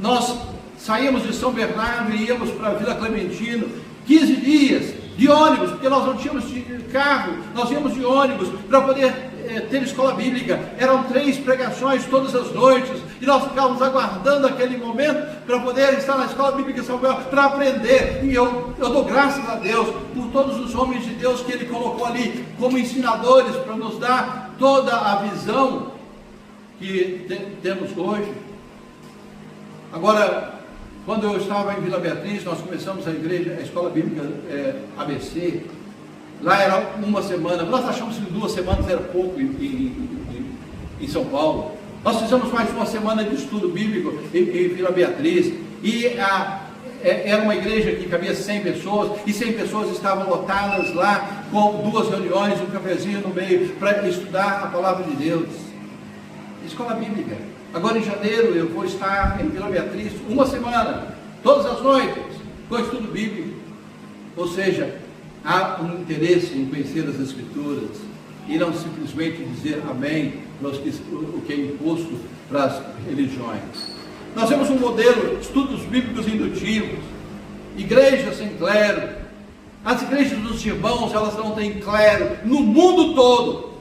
nós saímos de São Bernardo e íamos para a Vila Clementino, 15 dias de ônibus, porque nós não tínhamos carro, nós íamos de ônibus para poder ter escola bíblica. Eram 3 pregações todas as noites, e nós ficávamos aguardando aquele momento para poder estar na escola bíblica de Samuel, para aprender. E eu dou graças a Deus por todos os homens de Deus que Ele colocou ali como ensinadores, para nos dar toda a visão que temos hoje. Agora, quando eu estava em Vila Beatriz, nós começamos a igreja, a escola bíblica ABC. Lá era uma semana, nós achamos que 2 semanas era pouco em São Paulo. Nós fizemos mais uma semana de estudo bíblico em Vila Beatriz, e era uma igreja que cabia 100 pessoas, e 100 pessoas estavam lotadas lá, com 2 reuniões, um cafezinho no meio, para estudar a palavra de Deus. Escola bíblica. Agora em janeiro eu vou estar em Vila Beatriz, uma semana, todas as noites, com estudo bíblico. Ou seja, há um interesse em conhecer as Escrituras, e não simplesmente dizer amém para o que é imposto para as religiões. Nós temos um modelo, estudos bíblicos indutivos, igreja sem clero. As igrejas dos irmãos, elas não têm clero no mundo todo.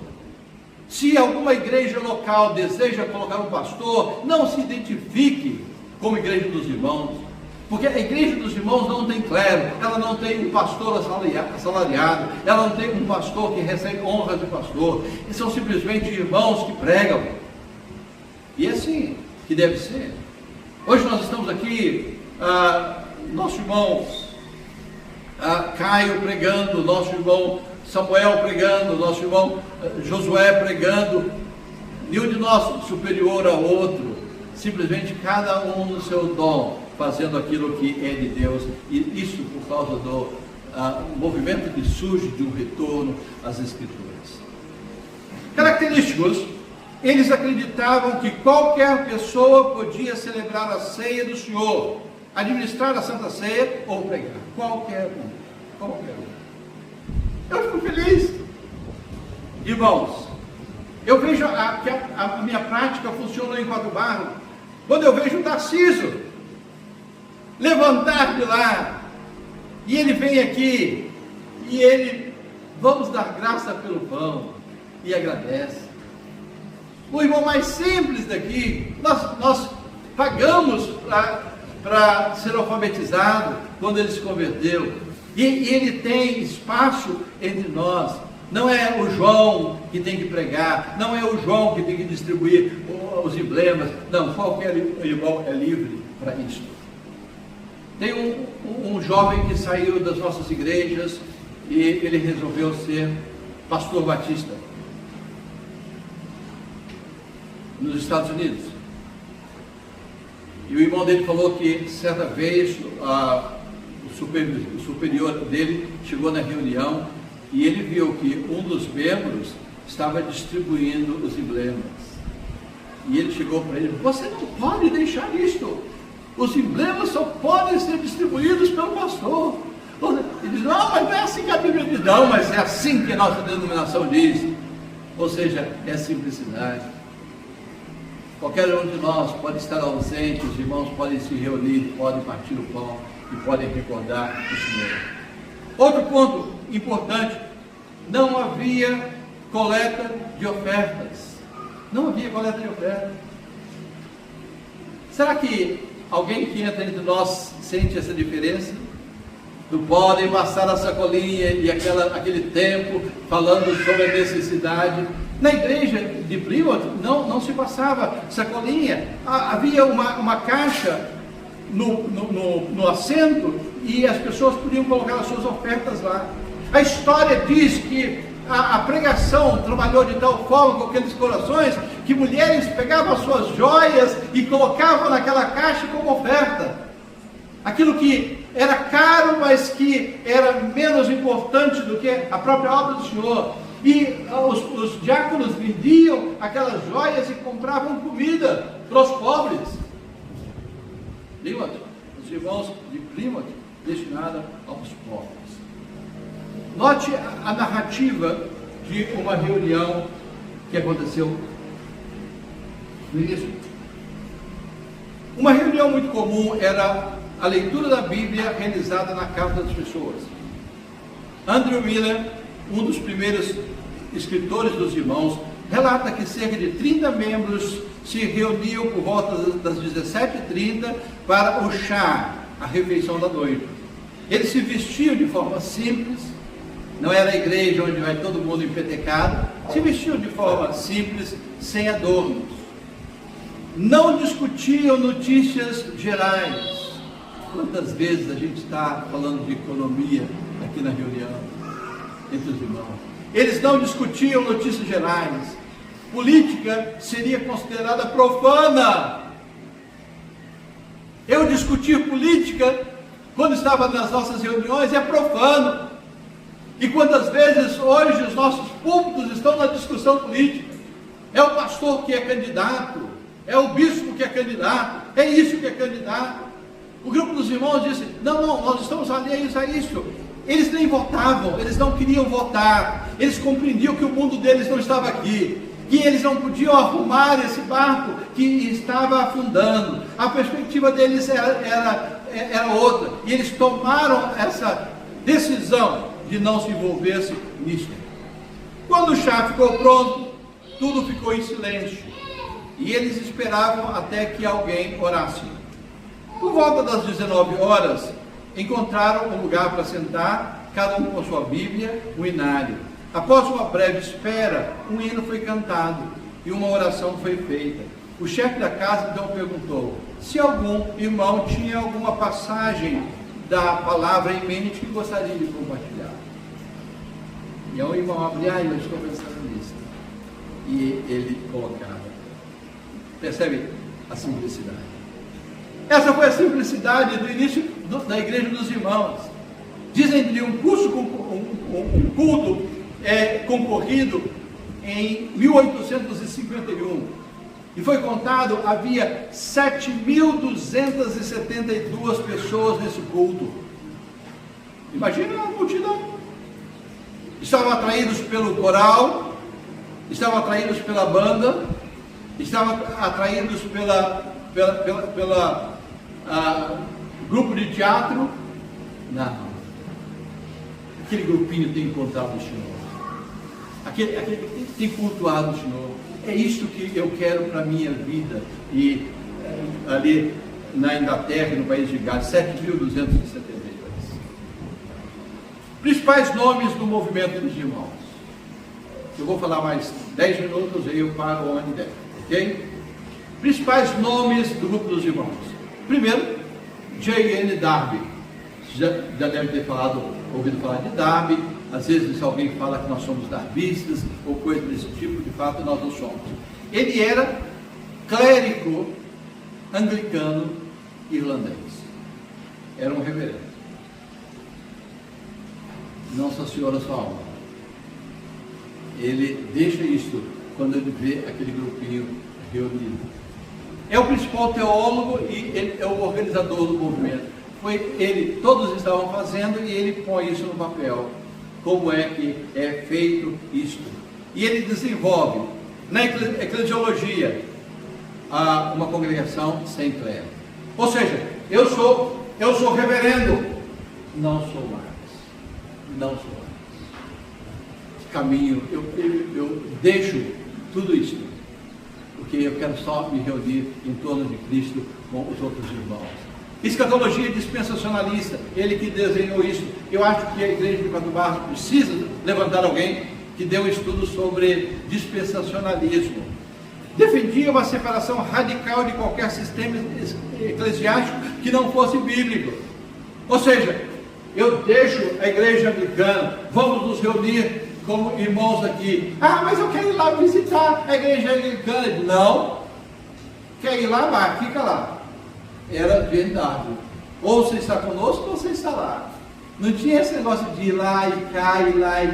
Se alguma igreja local deseja colocar um pastor, não se identifique como igreja dos irmãos, porque a igreja dos irmãos não tem clero, ela não tem um pastor assalariado, ela não tem um pastor que recebe honras de pastor, e são simplesmente irmãos que pregam, e é assim que deve ser. Hoje nós estamos aqui, nosso irmão Caio pregando, nosso irmão Samuel pregando, nosso irmão Josué pregando, nenhum de nós superior ao outro, simplesmente cada um no seu dom, fazendo aquilo que é de Deus, e isso por causa do movimento que surge de um retorno às Escrituras. Característicos: eles acreditavam que qualquer pessoa podia celebrar a ceia do Senhor, administrar a Santa Ceia ou pregar, qualquer um. Eu fico feliz, irmãos. Eu vejo que a minha prática funcionou em Quatro Barros, quando eu vejo o Tarcísio levantar de lá, e ele vem aqui, e ele, vamos dar graça pelo pão, e agradece. O irmão mais simples daqui, nós pagamos para ser alfabetizado quando ele se converteu, e ele tem espaço entre nós. Não é o João que tem que pregar, não é o João que tem que distribuir os emblemas, não, qualquer irmão é livre para isso. Tem um jovem que saiu das nossas igrejas e ele resolveu ser pastor batista nos Estados Unidos. E o irmão dele falou que certa vez o superior dele chegou na reunião e ele viu que um dos membros estava distribuindo os emblemas. E ele chegou para ele: você não pode deixar isto. Os emblemas só podem ser distribuídos pelo pastor. Ele diz: não, mas não é assim que a Bíblia diz. Não, mas é assim que a nossa denominação diz. Ou seja, é simplicidade. Qualquer um de nós pode estar ausente, os irmãos podem se reunir, podem partir o pão e podem recordar o Senhor. Outro ponto importante: não havia coleta de ofertas. Não havia coleta de ofertas. Será que alguém que entra entre nós sente essa diferença? Não podem passar a sacolinha e aquele tempo falando sobre a necessidade. Na igreja de Plymouth não se passava sacolinha. Havia uma caixa no assento e as pessoas podiam colocar as suas ofertas lá. A história diz que a pregação trabalhou de tal forma com aqueles corações que mulheres pegavam as suas joias e colocavam naquela caixa como oferta. Aquilo que era caro, mas que era menos importante do que a própria obra do Senhor. E os diáconos vendiam aquelas joias e compravam comida para os pobres. Plymouth, os irmãos de Plymouth, destinada aos pobres. Note a narrativa de uma reunião que aconteceu no início. Uma reunião muito comum era a leitura da Bíblia realizada na casa das pessoas. Andrew Miller, um dos primeiros escritores dos irmãos, relata que cerca de 30 membros se reuniam por volta das 17h30 para o chá, a refeição da noite. Eles se vestiam de forma simples, não era a igreja onde vai todo mundo empetecado, se vestiam de forma simples, sem adornos. Não discutiam notícias gerais. Quantas vezes a gente está falando de economia aqui na reunião, entre os irmãos? Eles não discutiam notícias gerais. Política seria considerada profana. Eu discutir política, quando estava nas nossas reuniões, é profano. E quantas vezes hoje os nossos púlpitos estão na discussão política? É o pastor que é candidato, é o bispo que é candidato, é isso que é candidato. O grupo dos irmãos disse, não, nós estamos alheios a isso. Eles nem votavam, eles não queriam votar, eles compreendiam que o mundo deles não estava aqui, que eles não podiam arrumar esse barco que estava afundando. A perspectiva deles era outra, e eles tomaram essa decisão de não se envolver nisso. Quando o chá ficou pronto, tudo ficou em silêncio, e eles esperavam até que alguém orasse. Por volta das 19 horas, encontraram um lugar para sentar, cada um com sua Bíblia, um inário. Após uma breve espera, um hino foi cantado e uma oração foi feita. O chefe da casa então perguntou se algum irmão tinha alguma passagem da palavra em mente que gostaria de compartilhar. E aí o irmão abria, eu estou pensando nisso. E ele colocava. Percebe a simplicidade? Essa foi a simplicidade do início da igreja dos irmãos. Dizem que um culto concorrido em 1851. E foi contado, havia 7.272 pessoas nesse culto. Imagina a multidão. Estavam atraídos pelo coral, estavam atraídos pela banda, estavam atraídos pela grupo de teatro. Não. Aquele grupinho tem encontrado o Senhor. Aquele tem cultuado o Senhor. É isto que eu quero para a minha vida. E ali na Inglaterra, no país de Gales, 7.272. Principais nomes do movimento dos irmãos. Eu vou falar mais 10 minutos e eu paro onde der. Ok? Principais nomes do grupo dos irmãos. Primeiro, J.N. Darby. Já deve ter ouvido falar de Darby. Às vezes alguém fala que nós somos darbistas ou coisa desse tipo, de fato nós não somos. Ele era clérigo anglicano irlandês. Era um reverendo. Nossa Senhora sua alma. Ele deixa isto quando ele vê aquele grupinho reunido. É o principal teólogo e ele é o organizador do movimento. Foi ele, todos estavam fazendo e ele põe isso no papel. Como é que é feito isto? E ele desenvolve na eclesiologia uma congregação sem clero. Ou seja, eu sou reverendo, não sou mais. Não sou mais. Caminho, eu deixo tudo isso, porque eu quero só me reunir em torno de Cristo com os outros irmãos. Escatologia dispensacionalista, ele que desenhou isso. Eu acho que a igreja de Quatro Barros precisa levantar alguém que dê um estudo sobre dispensacionalismo. Defendia uma separação radical de qualquer sistema eclesiástico que não fosse bíblico. Ou seja, eu deixo a igreja anglicana, vamos nos reunir como irmãos aqui. Ah, mas eu quero ir lá visitar a igreja anglicana. Não, quer ir lá, vai, fica lá. Era verdade. Ou você está conosco, ou você está lá. Não tinha esse negócio de ir lá e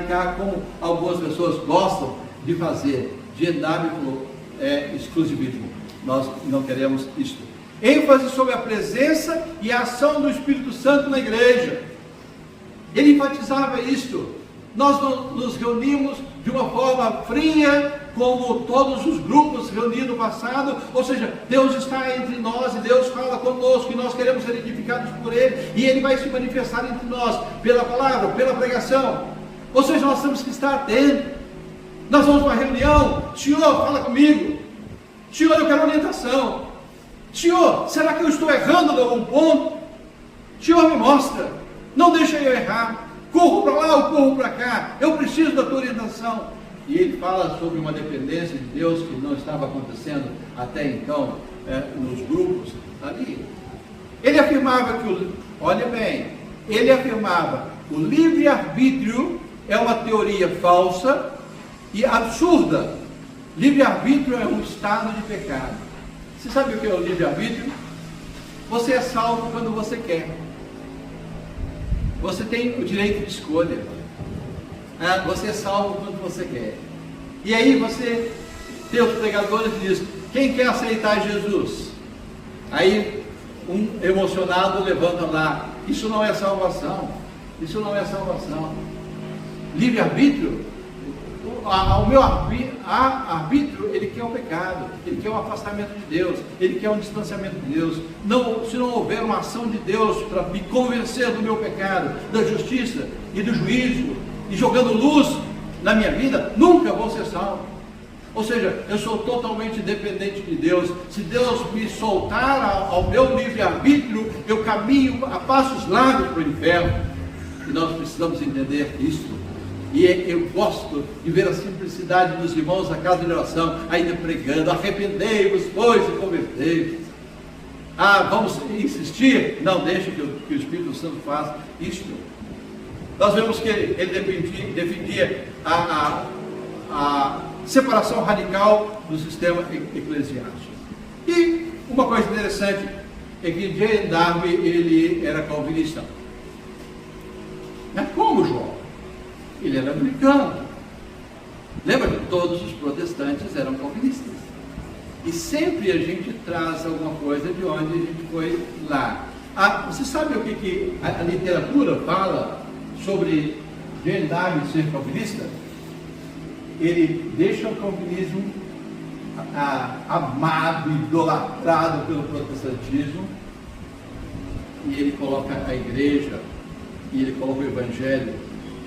cá, como algumas pessoas gostam de fazer. GW falou, é exclusivismo. Nós não queremos isso. ênfase sobre a presença e a ação do Espírito Santo na igreja. Ele enfatizava isto. Nós nos reunimos de uma forma fria, como todos os grupos reunidos no passado, ou seja, Deus está entre nós e Deus fala conosco e nós queremos ser edificados por Ele e Ele vai se manifestar entre nós pela palavra, pela pregação. Ou seja, nós temos que estar atentos. Nós vamos para uma reunião, Senhor, fala comigo. Senhor, eu quero orientação. Senhor, será que eu estou errando em algum ponto? Senhor, me mostra. Não deixa eu errar. Corro para lá ou corro para cá. Eu preciso da tua orientação. E ele fala sobre uma dependência de Deus que não estava acontecendo até então nos grupos ali. Ele afirmava olha bem, ele afirmava o livre-arbítrio é uma teoria falsa e absurda. Livre-arbítrio é um estado de pecado. Você sabe o que é o livre-arbítrio? Você é salvo quando você quer. Você tem o direito de escolha. Você é salvo quando você quer. E aí você tem os pregadores que dizem, quem quer aceitar Jesus? Aí um emocionado levanta lá, isso não é salvação. Isso não é salvação. Livre-arbítrio, o meu arbítrio, ele quer o pecado, ele quer o afastamento de Deus, ele quer um distanciamento de Deus. Não, se não houver uma ação de Deus para me convencer do meu pecado, da justiça e do juízo, e jogando luz na minha vida, nunca vou ser salvo. Ou seja, eu sou totalmente dependente de Deus. Se Deus me soltar ao meu livre-arbítrio, eu caminho a passos largos para o inferno. E nós precisamos entender isso. E eu gosto de ver a simplicidade dos irmãos da casa de oração, ainda pregando, arrependei-vos, pois, e convertei-vos. Vamos insistir? Não, deixa que o Espírito Santo faça isto. Nós vemos que ele defendia a separação radical do sistema eclesiástico. E uma coisa interessante é que J. Darby, ele era calvinista. Mas como, João? Ele era anglicano. Lembra que todos os protestantes eram calvinistas. E sempre a gente traz alguma coisa de onde a gente foi lá. Você sabe o que a literatura fala sobre J. Darby ser calvinista? Ele deixa o calvinismo amado, idolatrado pelo protestantismo, e ele coloca a igreja, e ele coloca o evangelho,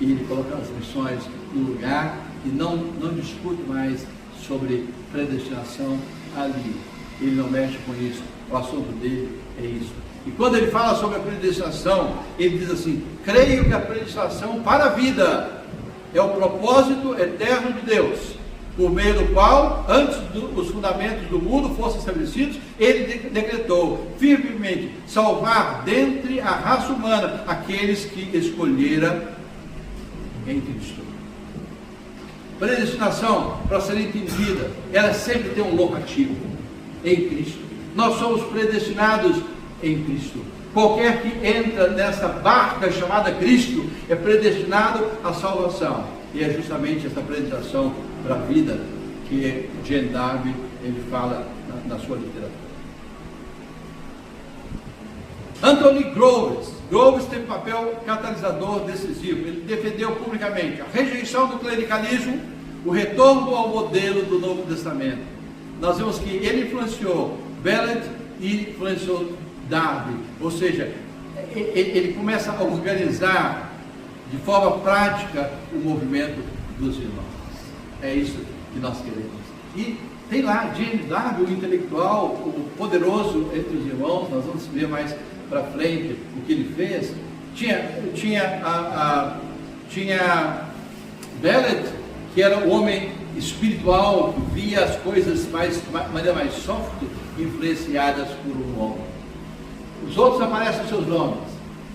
e ele coloca as missões no lugar, e não discute mais sobre predestinação ali. Ele não mexe com isso, o assunto dele é isso. E quando ele fala sobre a predestinação, ele diz assim, creio que a predestinação para a vida é o propósito eterno de Deus, por meio do qual, antes dos fundamentos do mundo fossem estabelecidos, ele decretou firmemente salvar dentre a raça humana aqueles que escolhera em Cristo. Predestinação, para ser entendida, ela sempre tem um locativo, em Cristo. Nós somos predestinados em Cristo. Qualquer que entra nessa barca chamada Cristo é predestinado à salvação. E é justamente essa predestinação para a vida que J. Darby ele fala na sua literatura. Anthony Groves teve papel catalisador decisivo. Ele defendeu publicamente a rejeição do clericalismo, o retorno ao modelo do Novo Testamento. Nós vemos que ele influenciou Bellet e influenciou Darby, ou seja, ele começa a organizar de forma prática o movimento dos irmãos. É isso que nós queremos. E tem lá James Darby, o intelectual, o poderoso entre os irmãos. Nós vamos ver mais para frente o que ele fez. Tinha Bellet, que era o homem espiritual, que via as coisas de maneira mais soft, influenciadas por um homem. Os outros aparecem seus nomes,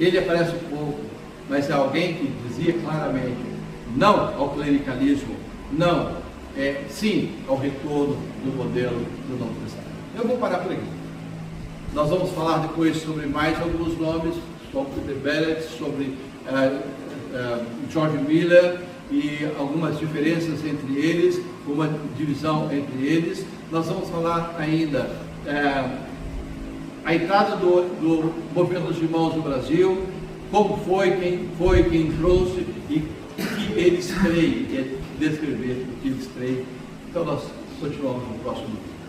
ele aparece pouco, mas é alguém que dizia claramente não ao clericalismo, não, sim ao retorno do modelo do Novo Testamento. Eu vou parar por aqui. Nós vamos falar depois sobre mais alguns nomes, sobre Bellet, sobre George Miller e algumas diferenças entre eles, uma divisão entre eles. Nós vamos falar ainda a entrada do movimento dos irmãos no Brasil, como foi, quem trouxe e o que eles creem, descrever o que eles creem. Então nós continuamos no próximo vídeo.